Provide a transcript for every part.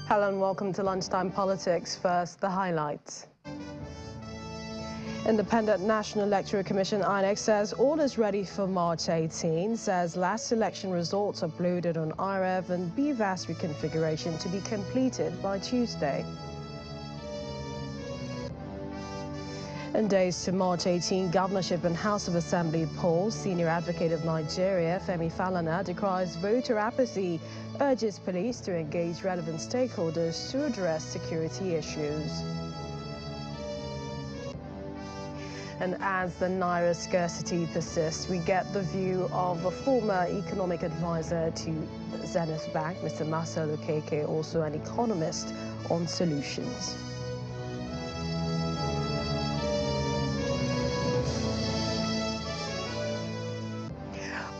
Hello and welcome to Lunchtime Politics. First, the highlights. Independent National Electoral Commission INEC says all is ready for March 18, says last election results uploaded on IREV and BVAS reconfiguration to be completed by Tuesday. In days to March 18, governorship and House of Assembly polls, senior advocate of Nigeria, Femi Falana, decries voter apathy, urges police to engage relevant stakeholders to address security issues. And as the Naira scarcity persists, we get the view of a former economic advisor to Zenith Bank, Mr. Marcelo Keke, also an economist, on solutions.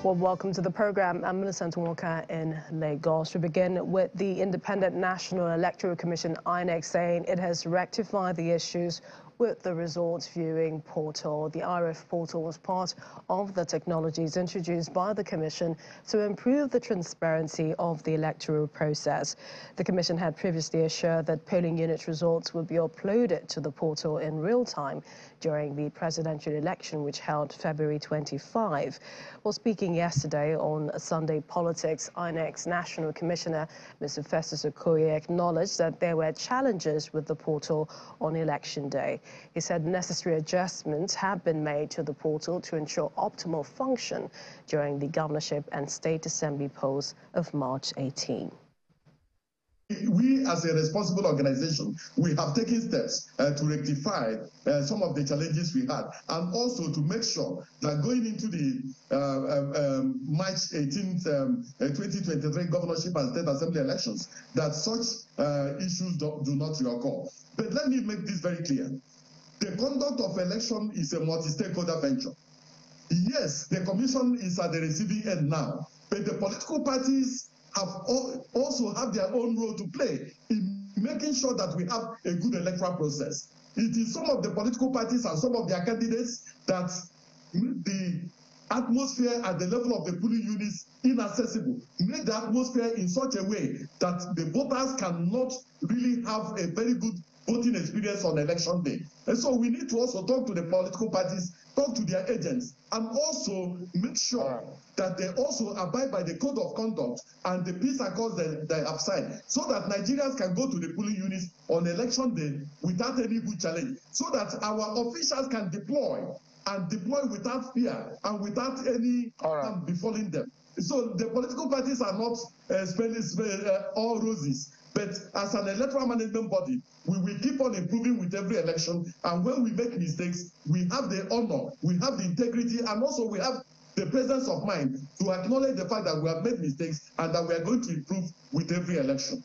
Well, welcome to the program. I'm Millicent Walker in Lagos. We begin with the Independent National Electoral Commission, INEC, saying it has rectified the issues with the results viewing portal. The IREF portal was part of the technologies introduced by the Commission to improve the transparency of the electoral process. The Commission had previously assured that polling unit results would be uploaded to the portal in real time during the presidential election, which held February 25. Well, speaking yesterday on Sunday Politics, INEC's National Commissioner, Mr. Festus Okoye, acknowledged that there were challenges with the portal on election day. He said necessary adjustments have been made to the portal to ensure optimal function during the governorship and state assembly polls of March 18. We, as a responsible organization, we have taken steps to rectify some of the challenges we had, and also to make sure that going into the March 18th, 2023 governorship and state assembly elections, that such issues do not reoccur. But let me make this very clear. The conduct of election is a multi-stakeholder venture. Yes, the commission is at the receiving end now, but the political parties also have their own role to play in making sure that we have a good electoral process. It is some of the political parties and some of their candidates that make the atmosphere at the level of the polling units inaccessible, make the atmosphere in such a way that the voters cannot really have a very good voting experience on election day. And so we need to also talk to the political parties, talk to their agents, and also make sure that they also abide by the code of conduct and the peace accords that they have signed, so that Nigerians can go to the polling units on election day without any good challenge, so that our officials can deploy without fear and without any harm befalling them. So the political parties are not spending all roses. But as an electoral management body, we will keep on improving with every election. And when we make mistakes, we have the honor, we have the integrity, and also we have the presence of mind to acknowledge the fact that we have made mistakes and that we are going to improve with every election.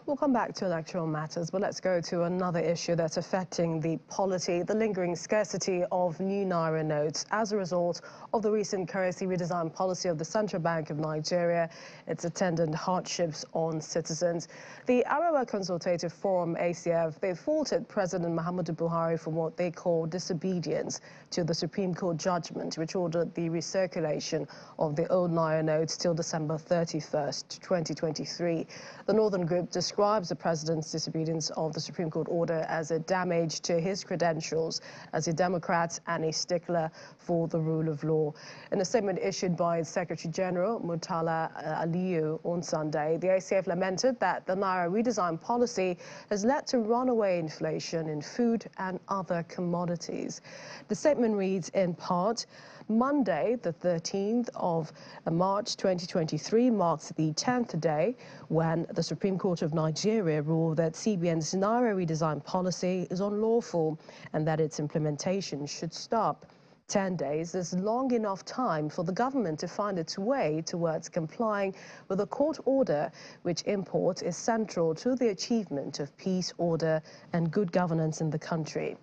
We'll come back to electoral matters, but let's go to another issue that's affecting the polity, the lingering scarcity of new Naira notes as a result of the recent currency redesign policy of the Central Bank of Nigeria, its attendant hardships on citizens. The Arewa Consultative Forum, ACF, they faulted President Muhammadu Buhari for what they call disobedience to the Supreme Court judgment, which ordered the recirculation of the old Naira notes till December 31st, 2023. The Northern Group describes the president's disobedience of the Supreme Court order as a damage to his credentials as a Democrat and a stickler for the rule of law. In a statement issued by its Secretary General, Murtala Aliyu, on Sunday, the ACF lamented that the Naira redesign policy has led to runaway inflation in food and other commodities. The statement reads in part, Monday, the 13th of March 2023, marks the 10th day when the Supreme Court of Nigeria ruled that CBN's Naira redesign policy is unlawful and that its implementation should stop. 10 days is long enough time for the government to find its way towards complying with a court order, which import is central to the achievement of peace, order, and good governance in the country.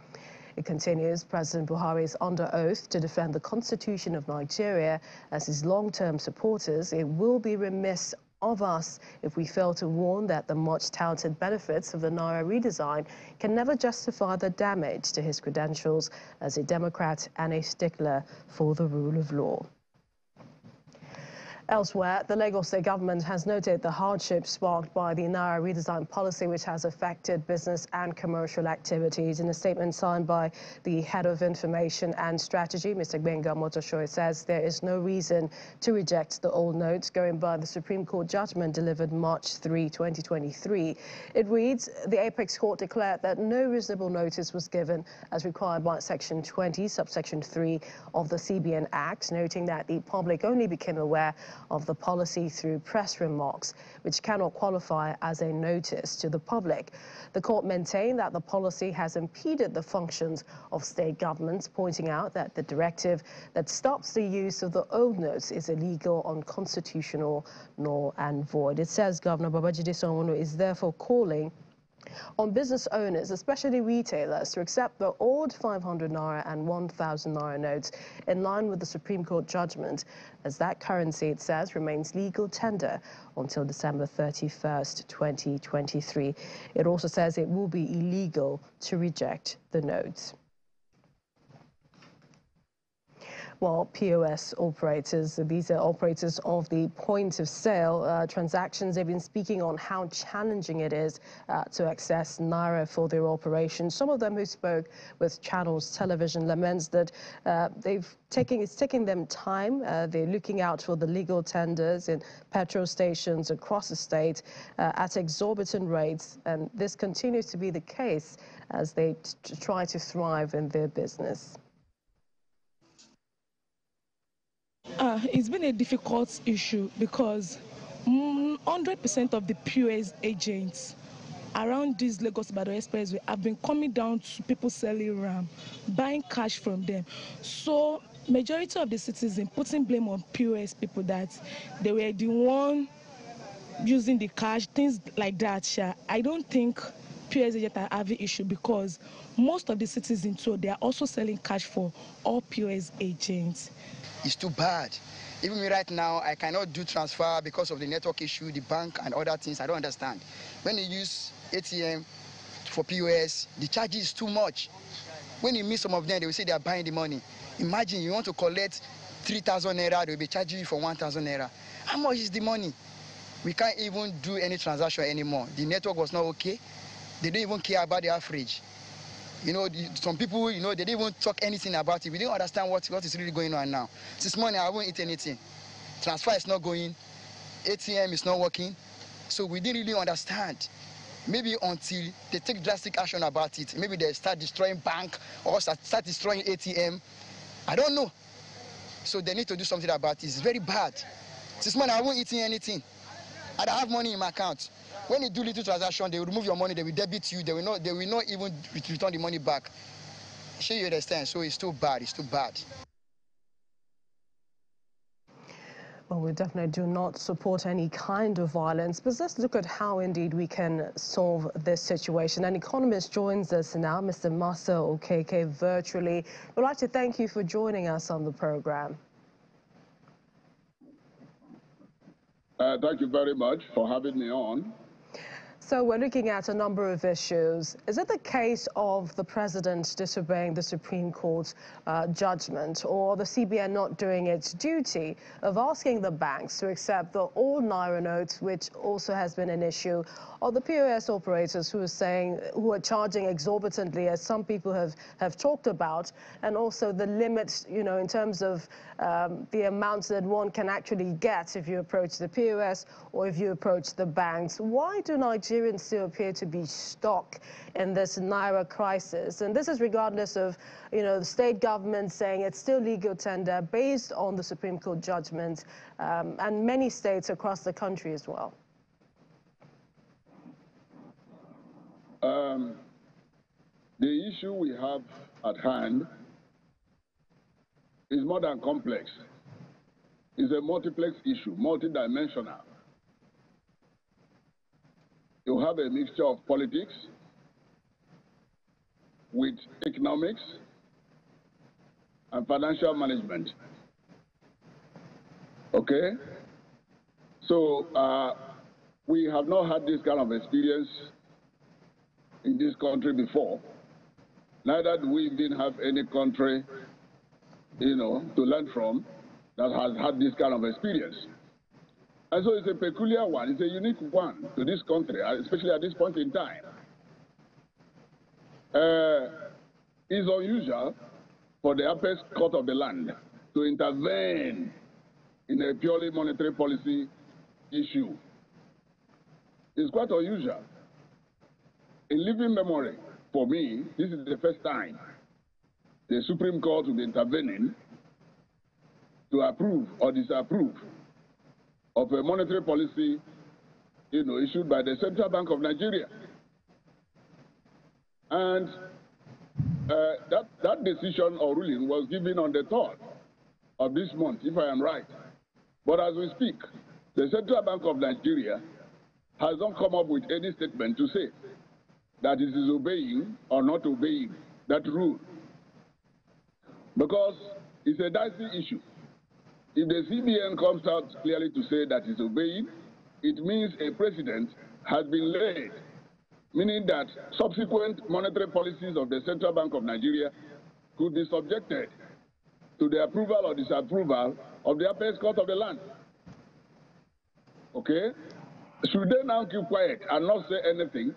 It continues, President Buhari is under oath to defend the Constitution of Nigeria as his long-term supporters. It will be remiss of us if we fail to warn that the much-touted benefits of the Naira redesign can never justify the damage to his credentials as a Democrat and a stickler for the rule of law. Elsewhere, the Lagos State government has noted the hardship sparked by the Naira Redesign policy, which has affected business and commercial activities. In a statement signed by the head of information and strategy, Mr. Gbenga Motosho, says there is no reason to reject the old notes going by the Supreme Court judgment delivered March 3, 2023. It reads, the Apex Court declared that no reasonable notice was given as required by Section 20, subsection 3 of the CBN Act, noting that the public only became aware of the policy through press remarks, which cannot qualify as a notice to the public. The court maintained that the policy has impeded the functions of state governments, pointing out that the directive that stops the use of the old notes is illegal, unconstitutional, null and void. It says Governor Babajide Sanwo-Olu is therefore calling on business owners, especially retailers, to accept the old 500 Naira and 1,000 Naira notes in line with the Supreme Court judgment, as that currency, it says, remains legal tender until December 31st, 2023. It also says it will be illegal to reject the notes. Well, POS operators, these are operators of the point of sale transactions. They've been speaking on how challenging it is to access Naira for their operations. Some of them who spoke with Channels Television laments that it's taking them time. They're looking out for the legal tenders in petrol stations across the state at exorbitant rates. And this continues to be the case as they try to thrive in their business. It's been a difficult issue because 100% of the POS agents around this Lagos-Ibadan Expressway have been coming down to people selling RAM, buying cash from them. So majority of the citizens putting blame on POS people that they were the one using the cash, things like that. I don't think POS agents are having issue because most of the citizens, so they are also selling cash for all POS agents. It's too bad. Even me right now, I cannot do transfer because of the network issue, the bank and other things. I don't understand. When you use ATM for POS, the charge is too much. When you meet some of them, they will say they are buying the money. Imagine you want to collect 3,000 naira, they will be charging you for 1,000 naira. How much is the money? We can't even do any transaction anymore. The network was not okay. They don't even care about the average. You know, some people, you know, they didn't even talk anything about it. We didn't understand what is really going on now. This morning, I won't eat anything. Transfer is not going. ATM is not working. So we didn't really understand. Maybe until they take drastic action about it. Maybe they start destroying bank or start destroying ATM. I don't know. So they need to do something about it. It's very bad. This morning, I won't eat anything. I don't have money in my account. When you do little transaction, they will remove your money, they will debit you, they will not even return the money back. Sure, you understand? So it's too bad, it's too bad. Well, we definitely do not support any kind of violence, but let's look at how indeed we can solve this situation. An economist joins us now, Mr. Masa Okeke, virtually. We'd like to thank you for joining us on the program. Thank you very much for having me on. So we're looking at a number of issues. Is it the case of the president disobeying the Supreme Court's judgment, or the CBN not doing its duty of asking the banks to accept the old Naira notes, which also has been an issue, or the POS operators who are charging exorbitantly, as some people have talked about, and also the limits, you know, in terms of the amounts that one can actually get if you approach the POS or if you approach the banks? Why do Nigerians still appear to be stuck in this Naira crisis? And this is regardless of, you know, the state government saying it's still legal tender based on the Supreme Court judgment, and many states across the country as well. The issue we have at hand is more than complex. It's a multiplex issue, multidimensional. You have a mixture of politics with economics and financial management. Okay? So we have not had this kind of experience in this country before. Neither do we even have any country, you know, to learn from that has had this kind of experience. And so it's a peculiar one. It's a unique one to this country, especially at this point in time. It's unusual for the apex court of the land to intervene in a purely monetary policy issue. It's quite unusual. In living memory, for me, this is the first time the Supreme Court will be intervening to approve or disapprove of a monetary policy, issued by the Central Bank of Nigeria. And that decision or ruling was given on the 3rd of this month, if I am right. But as we speak, the Central Bank of Nigeria has not come up with any statement to say that it is obeying or not obeying that rule. Because it's a dicey issue. If the CBN comes out clearly to say that it's obeying, it means a precedent has been laid, meaning that subsequent monetary policies of the Central Bank of Nigeria could be subjected to the approval or disapproval of the apex court of the land. Okay? Should they now keep quiet and not say anything,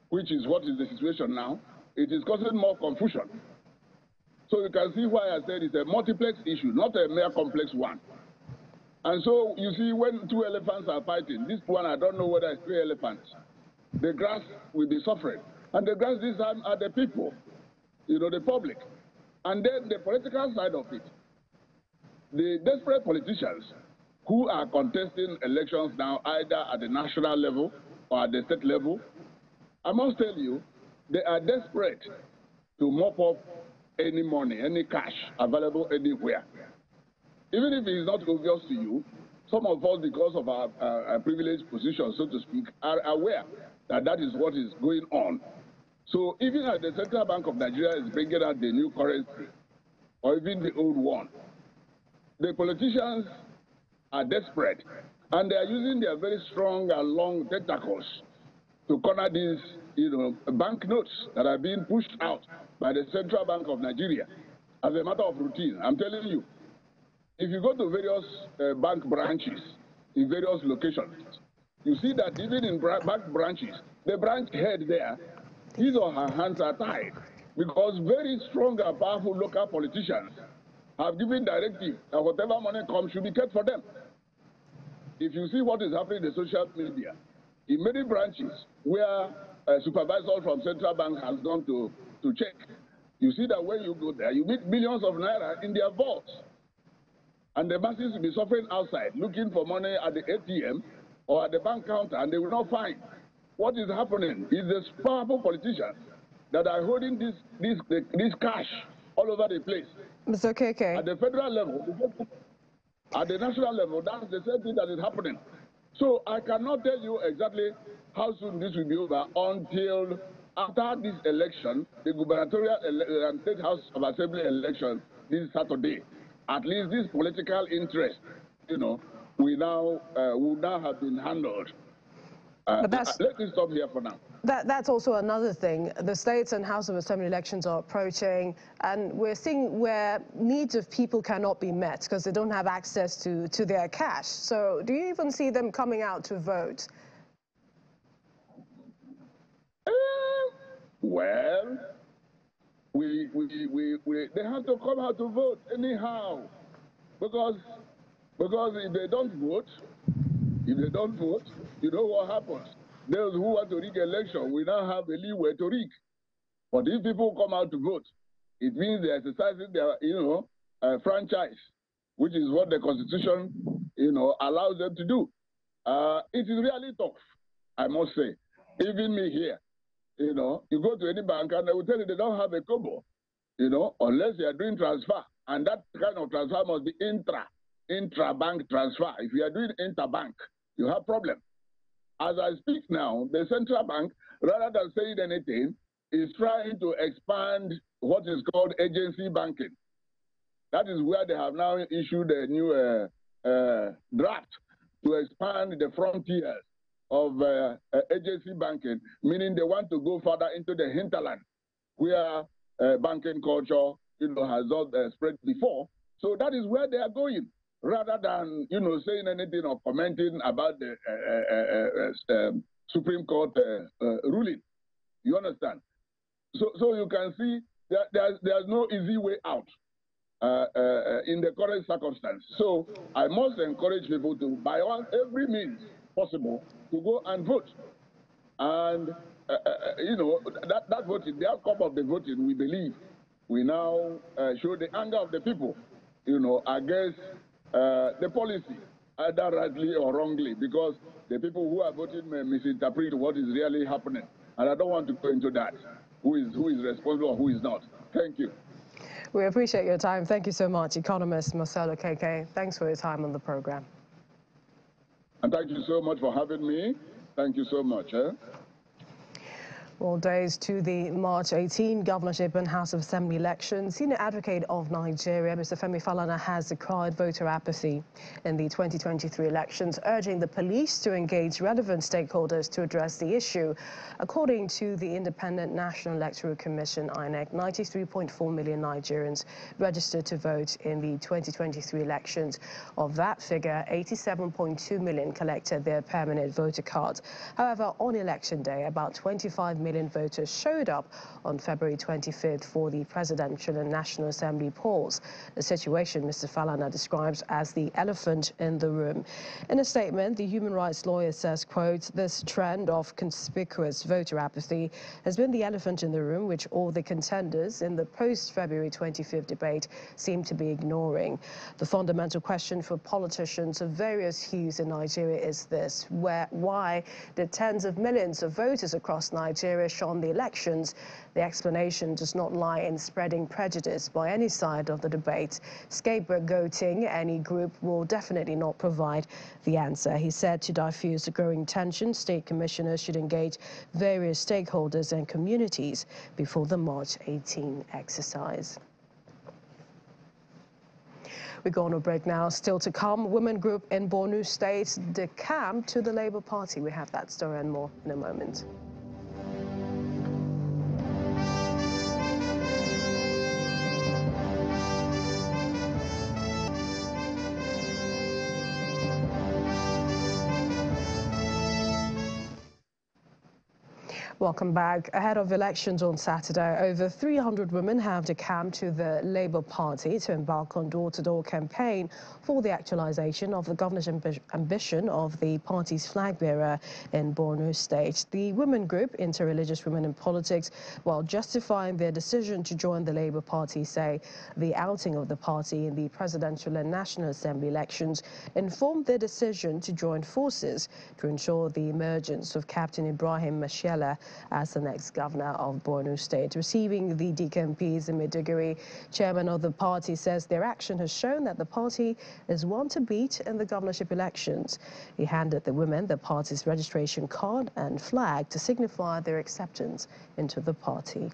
which is what is the situation now, it is causing more confusion. So you can see why I said it's a multiplex issue, not a mere complex one. And so you see, when two elephants are fighting, this one, I don't know whether it's 3 elephants, the grass will be suffering. And the grass this time are the people, the public. And then the political side of it, the desperate politicians who are contesting elections now, either at the national level or at the state level, I must tell you, they are desperate to mop up any money, any cash available anywhere. Even if it is not obvious to you, some of us, because of our privileged position, so to speak, are aware that that is what is going on. So even as the Central Bank of Nigeria is bringing out the new currency, or even the old one, the politicians are desperate, and they are using their very strong and long tentacles to corner these, banknotes that are being pushed out by the Central Bank of Nigeria as a matter of routine. I'm telling you, if you go to various bank branches in various locations, you see that even in bank branches, the branch head there, his or her hands are tied because very strong and powerful local politicians have given directive that whatever money comes should be kept for them. If you see what is happening in the social media, in many branches where a supervisor from Central Bank has gone to check, you see that when you go there, you meet millions of naira in their vaults. And the masses will be suffering outside, looking for money at the ATM or at the bank counter, and they will not find. What is happening is the powerful politicians that are holding this cash all over the place. Mr. KK. At the federal level, at the national level, that's the same thing that is happening. So I cannot tell you exactly how soon this will be over until after this election, the gubernatorial and State House of Assembly election this Saturday. At least this political interest, will now have been handled. Let me stop here for now. That's also another thing. The States and House of Assembly elections are approaching, and we're seeing where needs of people cannot be met because they don't have access to their cash. So do you even see them coming out to vote? Well, they have to come out to vote anyhow, because if they don't vote, you know what happens. Those who want to rig election will now have a leeway to rig. But if people come out to vote, it means they're exercising their, franchise, which is what the Constitution, allows them to do. It is really tough, I must say. Even me here, you go to any bank and they will tell you they don't have a kobo, unless they are doing transfer. And that kind of transfer must be intra-bank transfer. If you are doing interbank, you have problem. As I speak now, the central bank, rather than saying anything, is trying to expand what is called agency banking. That is where they have now issued a new draft to expand the frontiers of agency banking, meaning they want to go further into the hinterland where banking culture has not spread before. So that is where they are going. rather than, saying anything or commenting about the Supreme Court ruling. You understand? So you can see that there's no easy way out in the current circumstance. So I must encourage people to, by every means possible, to go and vote. And, that voting, the outcome of the voting, we believe, we now show the anger of the people, against the policy, either rightly or wrongly, because the people who are voting may misinterpret what is really happening. And I don't want to go into that, who is responsible or who is not. Thank you. We appreciate your time. Thank you so much, economist Marcelo KK. Thanks for your time on the program. And thank you so much for having me. Thank you so much. Well, days to the March 18 governorship and House of Assembly elections, senior advocate of Nigeria, Mr. Femi Falana, has decried voter apathy in the 2023 elections, urging the police to engage relevant stakeholders to address the issue. According to the Independent National Electoral Commission, INEC, 93.4 million Nigerians registered to vote in the 2023 elections. Of that figure, 87.2 million collected their permanent voter cards. However, on election day, about 25 million voters showed up on February 25th for the Presidential and National Assembly polls. The situation Mr. Falana describes as the elephant in the room. In a statement, the human rights lawyer says, quote, "This trend of conspicuous voter apathy has been the elephant in the room which all the contenders in the post-February 25th debate seem to be ignoring. The fundamental question for politicians of various hues in Nigeria is this: why did tens of millions of voters across Nigeria shone the elections? The explanation does not lie in spreading prejudice by any side of the debate. Scapegoating any group will definitely not provide the answer." He said to diffuse the growing tension, state commissioners should engage various stakeholders and communities before the March 18 exercise. We go on a break now. Still to come, women group in Borno State decamp to the Labour Party. We have that story and more in a moment. Welcome back. Ahead of elections on Saturday, over 300 women have decamped to the Labour Party to embark on door-to-door campaign for the actualization of the governor's ambition of the party's flag bearer in Borno State. The women group, Interreligious Women in Politics, while justifying their decision to join the Labour Party, say the outing of the party in the Presidential and National Assembly elections informed their decision to join forces to ensure the emergence of Captain Ibrahim Mashela as the next governor of Borno State. Receiving the DKMPs in Maiduguri, chairman of the party says their action has shown that the party is one to beat in the governorship elections. He handed the women the party's registration card and flag to signify their acceptance into the party.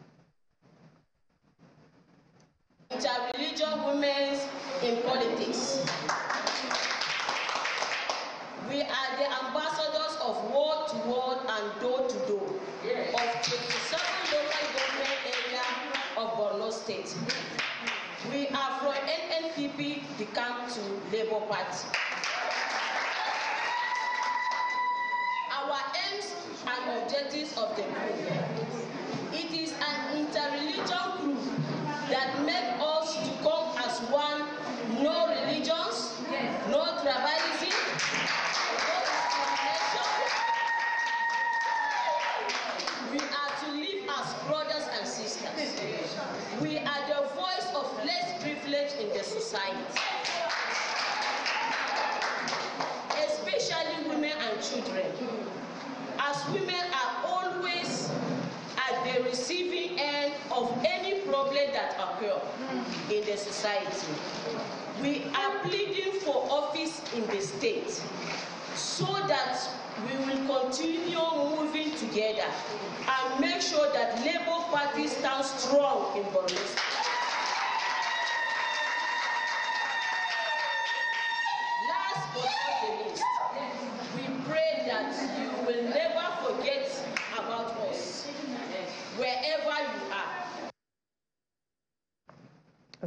Interreligious women in politics. We are the ambassadors of ward to ward and door to door of 27 local government areas of Borno State. We are from NNPP, the camp to Labour Party. Our aims and objectives of the group. It is an interreligious group that makes us to come as one, no religions, no tribalism, we are to live as brothers and sisters. We are the voice of less privilege in the society, especially women and children, as women are always at the receiving end of any problem that occurs in the society. We are pleading for office in the state so that we will continue moving together and make sure that Labour Party stands strong in Borno State. Last but not the least, we pray that you will never forget about us, wherever you are.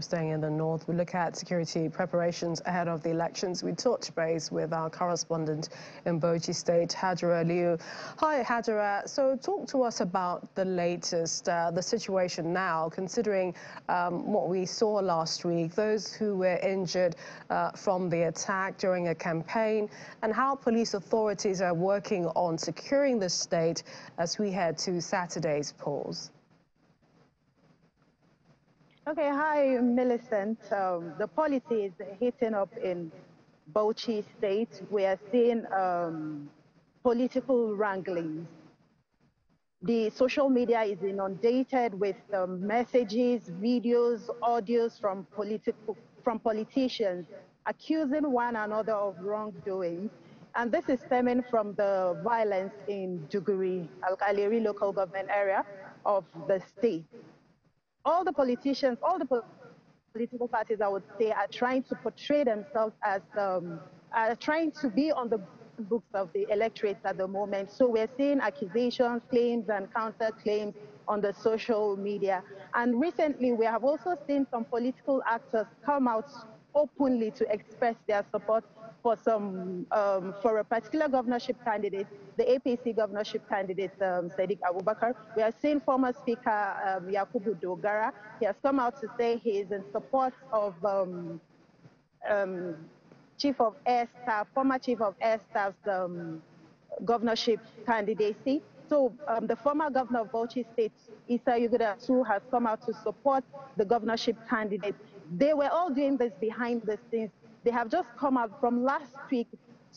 Staying in the north, we look at security preparations ahead of the elections. We touch base with our correspondent in Bauchi State, Hajara Liu. Hi, Hajara. So talk to us about the latest, the situation now, considering what we saw last week, those who were injured from the attack during a campaign, and how police authorities are working on securing the state as we head to Saturday's polls. Okay, hi, Millicent. The policy is heating up in Bauchi State. We are seeing political wranglings. The social media is inundated with messages, videos, audios from politicians accusing one another of wrongdoing. And this is stemming from the violence in Maiduguri, Al-Kaleri local government area of the state. All the politicians, all the political parties, I would say, are trying to portray themselves as, are trying to be on the books of the electorate at the moment. So we're seeing accusations, claims, and counter-claims on the social media. And recently, we have also seen some political actors come out openly to express their support for for a particular governorship candidate, the APC governorship candidate, Sadiq Abubakar. We have seen former Speaker Yakubu Dogara. He has come out to say he is in support of Chief of Air Staff, former Chief of Air Staff's governorship candidacy. So the former governor of Bauchi State, Issa Yuguda too, has come out to support the governorship candidate. They were all doing this behind the scenes. They have just come out from last week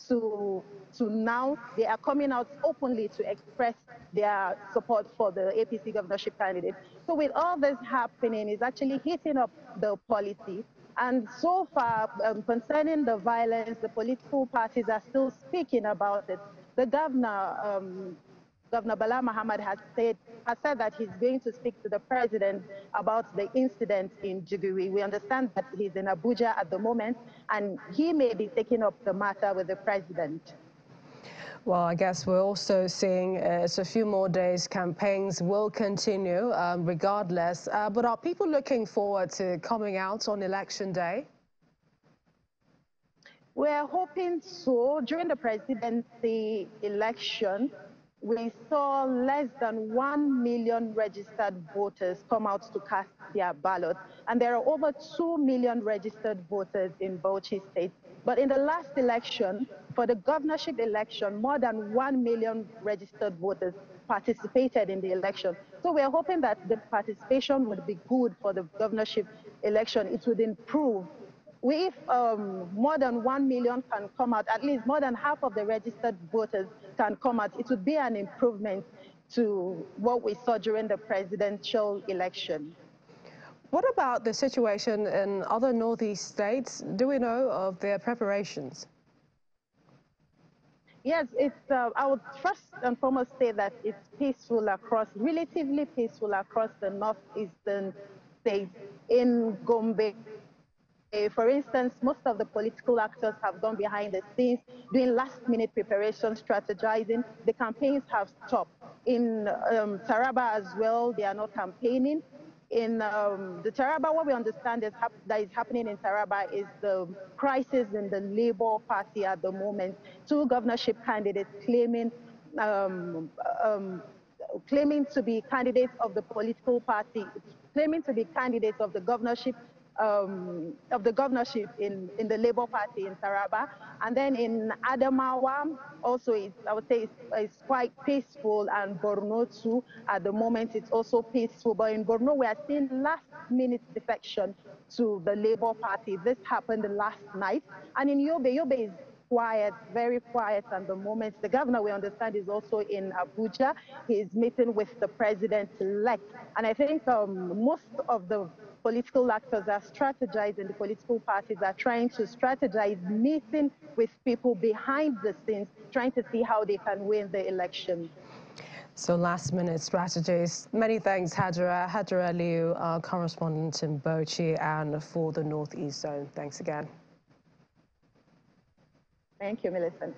to now. They are coming out openly to express their support for the APC governorship candidate. So with all this happening, it's actually heating up the policy. And so far, concerning the violence, the political parties are still speaking about it. The governor, Governor Bala Muhammad has said that he's going to speak to the president about the incident in Maiduguri. We understand that he's in Abuja at the moment, and he may be taking up the matter with the president. Well, I guess we're also seeing it's a few more days. Campaigns will continue regardless. But are people looking forward to coming out on election day? We're hoping so. During the presidency election, we saw less than 1 million registered voters come out to cast their ballot. And there are over 2 million registered voters in Bauchi State. But in the last election, for the governorship election, more than 1 million registered voters participated in the election. So we are hoping that the participation would be good for the governorship election. It would improve. If more than 1 million can come out, at least more than half of the registered voters can come out, it would be an improvement to what we saw during the presidential election. What about the situation in other northeast states? Do we know of their preparations? Yes, I would first and foremost say that it's peaceful across, relatively peaceful across the northeastern states. In Gombe, for instance, most of the political actors have gone behind the scenes, doing last-minute preparation, strategizing. The campaigns have stopped. In Taraba as well, they are not campaigning. In the Taraba, what we understand is that is happening in Taraba is the crisis in the Labour Party at the moment. Two governorship candidates claiming to be candidates of the political party, claiming to be candidates of the governorship in the Labour Party in Taraba. And then in Adamawa, also I would say it's quite peaceful, and Borno too, at the moment it's also peaceful. But in Borno, we are seeing last-minute defection to the Labour Party. This happened last night. And in Yobe is quiet, very quiet at the moment. The governor, we understand, is also in Abuja. He is meeting with the president-elect. And I think most of the political actors are strategizing, the political parties are trying to strategize, meeting with people behind the scenes, trying to see how they can win the election. So last-minute strategies. Many thanks, Hajara Liu, our correspondent in Bauchi and for the Northeast Zone. Thanks again. Thank you, Millicent.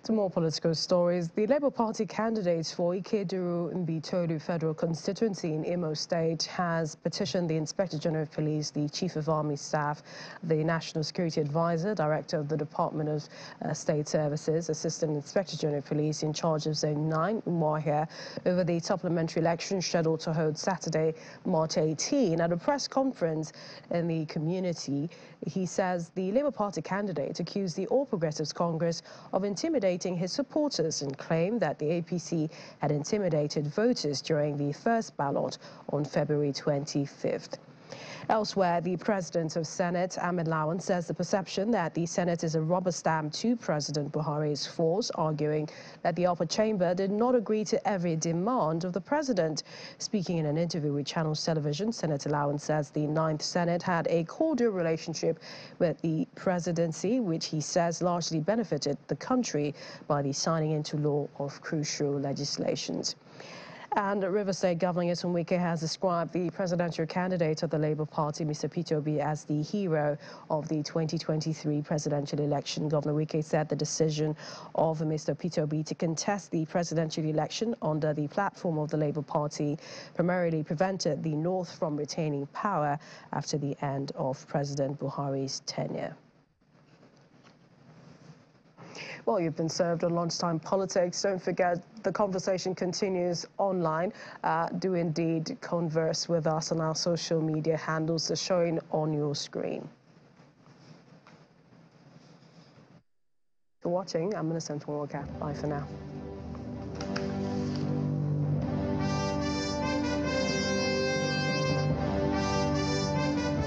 To more political stories, the Labour Party candidate for Ikeduru Mbitolu Federal Constituency in Imo State has petitioned the Inspector General of Police, the Chief of Army Staff, the National Security Advisor, Director of the Department of State Services, Assistant Inspector General of Police in charge of Zone 9, Umuahia, over the supplementary election scheduled to hold Saturday, March 18. At a press conference in the community, he says the Labour Party candidate accused the All Progressives Congress of intimidating his supporters and claimed that the APC had intimidated voters during the first ballot on February 25th. Elsewhere, the President of Senate, Ahmed Lawan, says the perception that the Senate is a rubber stamp to President Buhari is false, arguing that the upper chamber did not agree to every demand of the President. Speaking in an interview with Channels Television, Senator Lawan says the 9th Senate had a cordial relationship with the presidency, which he says largely benefited the country by the signing into law of crucial legislations. And River State Governor Nyesom Wike has described the presidential candidate of the Labour Party, Mr. Peter Obi, as the hero of the 2023 presidential election. Governor Wike said the decision of Mr. Peter Obi to contest the presidential election under the platform of the Labour Party primarily prevented the North from retaining power after the end of President Buhari's tenure. Well, you've been served on Lunchtime Politics. Don't forget, the conversation continues online. Do indeed converse with us on our social media handles. They're showing on your screen. For watching, I'm Millicent Walker. Bye for now.